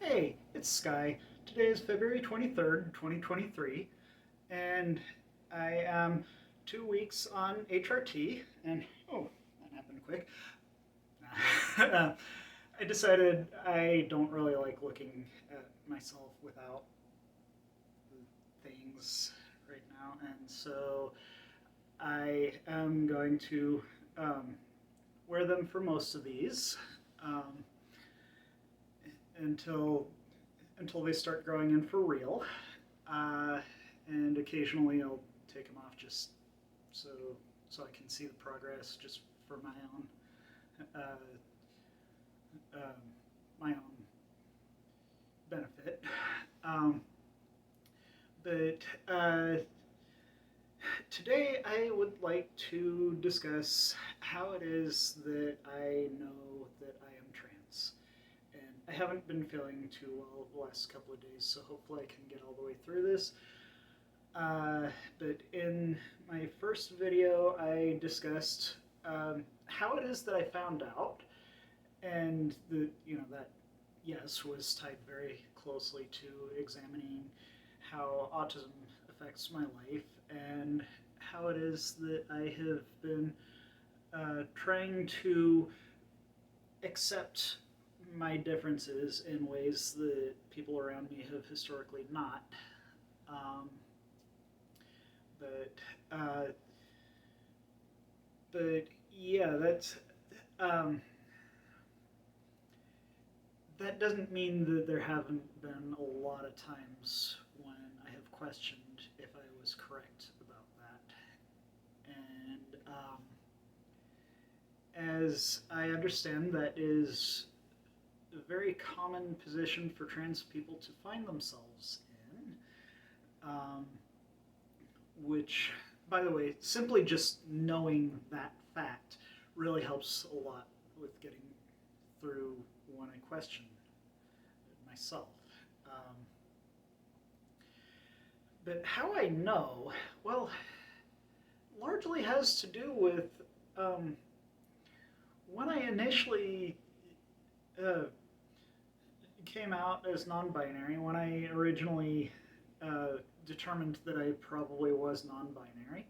Hey, it's Sky. Today is February 23rd, 2023, and I am 2 weeks on HRT, and oh, that happened quick. I decided I don't really like looking at myself without things right now, and so I am going to um, wear them for most of these um, until they start growing in for real. Uh, and occasionally I'll take them off just so I can see the progress, just for uh, um, my own benefit. Um, but today I would like to discuss how it is that I know that I am trans. And I haven't been feeling too well the last couple of days, so hopefully I can get all the way through this. But in my first video, I discussed how it is that I found out, and that yes was tied very closely to examining how autism affects my life and how it is that I have been trying to accept my differences in ways that people around me have historically not. Um, but uh, but yeah, um, that doesn't mean that there haven't been a lot of times when I have questioned if I was correct about that. And as I understand, that is a very common position for trans people to find themselves in, which, by the way, simply just knowing that fact really helps a lot with getting through when I question myself. Um, but how I know, well, largely has to do with um, when I initially uh, came out as non-binary, when I originally determined that I probably was non-binary.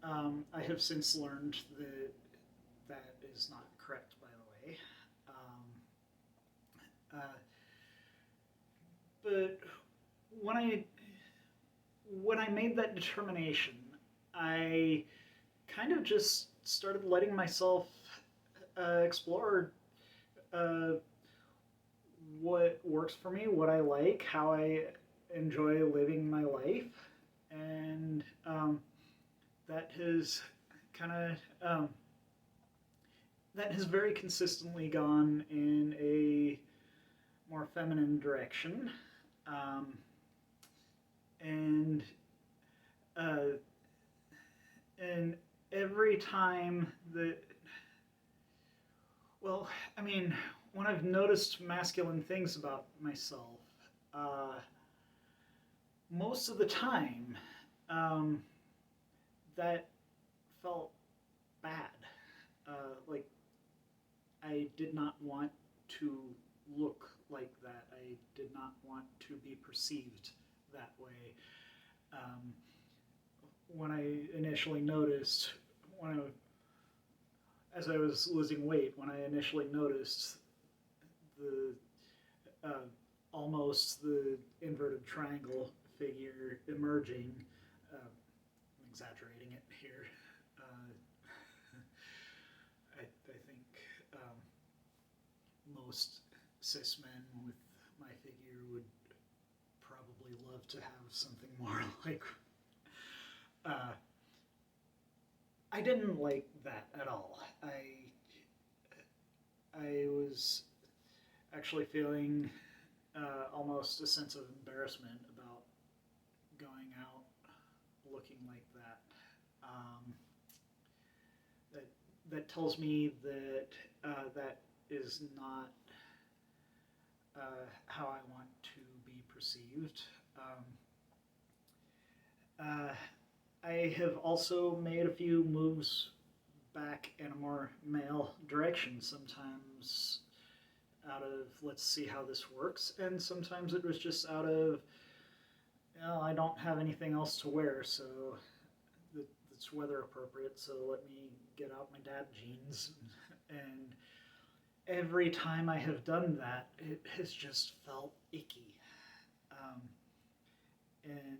I have since learned that that is not correct, by the way. Uh, but when I made that determination, I kind of just started letting myself explore uh, what works for me, what I like, how I enjoy living my life, and that has kind of that has very consistently gone in a more feminine direction, um, and uh, and every time that, well, I mean, when I've noticed masculine things about myself, uh, most of the time, um, that felt bad. Like I did not want to look like that. I did not want to be perceived that way. Um, when I initially noticed, when I, as I was losing weight, when I initially noticed the uh, almost the inverted triangle figure emerging, I'm exaggerating it here. Uh, I think most cis men with my figure would probably love to have something more like. Uh, I didn't like that at all. I was actually feeling almost a sense of embarrassment about going out looking like that. Um, that that tells me that that is not how I want to be perceived. Uh, I have also made a few moves back in a more male direction. Sometimes out of let's see how this works, and sometimes it was just out of, well, I don't have anything else to wear, so it's weather appropriate, so let me get out my dad jeans. And every time I have done that, it has just felt icky. Um, and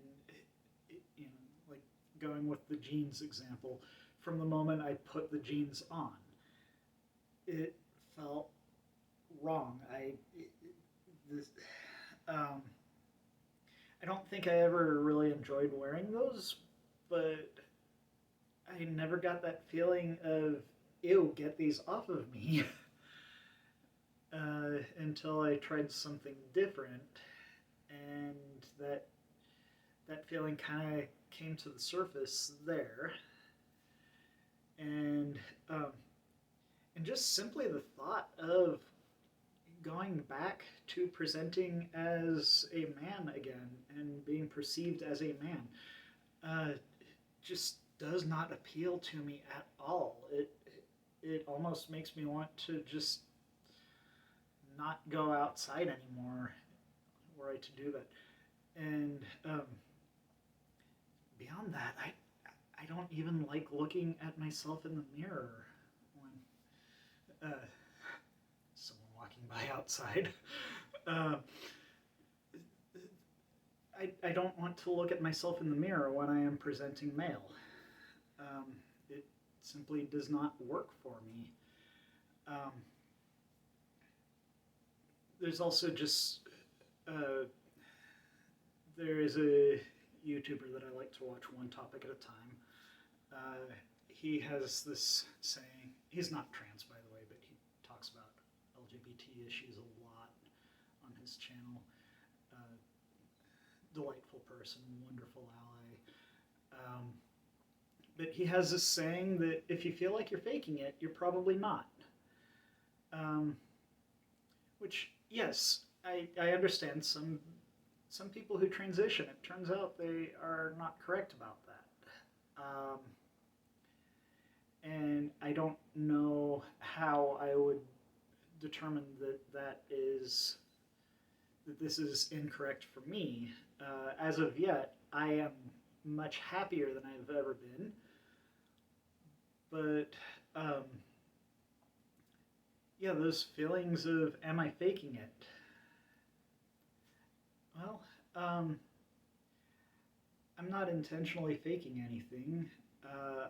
you know, like going with the jeans example, from the moment I put the jeans on, it felt wrong. This, um, I don't think I ever really enjoyed wearing those, but I never got that feeling of, ew, get these off of me, until I tried something different, and that feeling kind of came to the surface there, and um, and just simply the thought of going back to presenting as a man again and being perceived as a man just does not appeal to me at all. It almost makes me want to just not go outside anymore were I to do that. And beyond that, I don't even like looking at myself in the mirror when someone walking by outside. Uh, I don't want to look at myself in the mirror when I am presenting male. It simply does not work for me. Um, there's also just there is a YouTuber that I like to watch one topic at a time. He has this saying. He's not trans, by the way, but he talks about LGBT issues a lot on his channel. Delightful person, wonderful ally. But he has this saying that if you feel like you're faking it, you're probably not. Which, yes, I understand some people who transition, it turns out they are not correct about that. And I don't know how I would determine that this is incorrect for me. As of yet, I am much happier than I've ever been. But yeah, those feelings of am I faking it? Well, I'm not intentionally faking anything.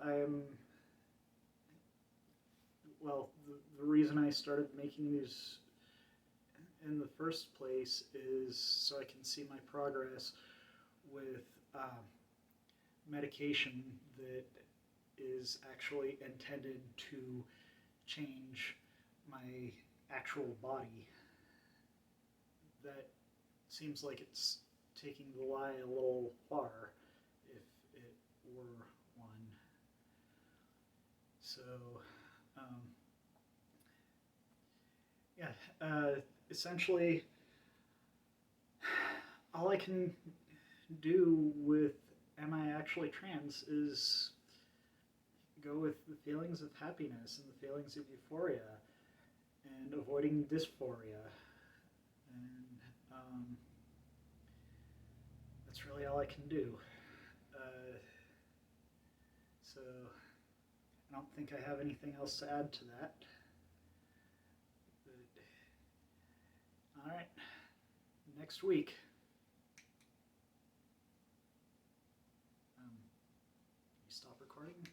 I'm well. The reason I started making these in the first place is so I can see my progress with medication that is actually intended to change my actual body. That seems like it's taking the lie a little far, if it were one. So, yeah, essentially, all I can do with am I actually trans is go with the feelings of happiness and the feelings of euphoria and avoiding dysphoria. And that's really all I can do. So I don't think I have anything else to add to that. But, all right, next week. You stop recording?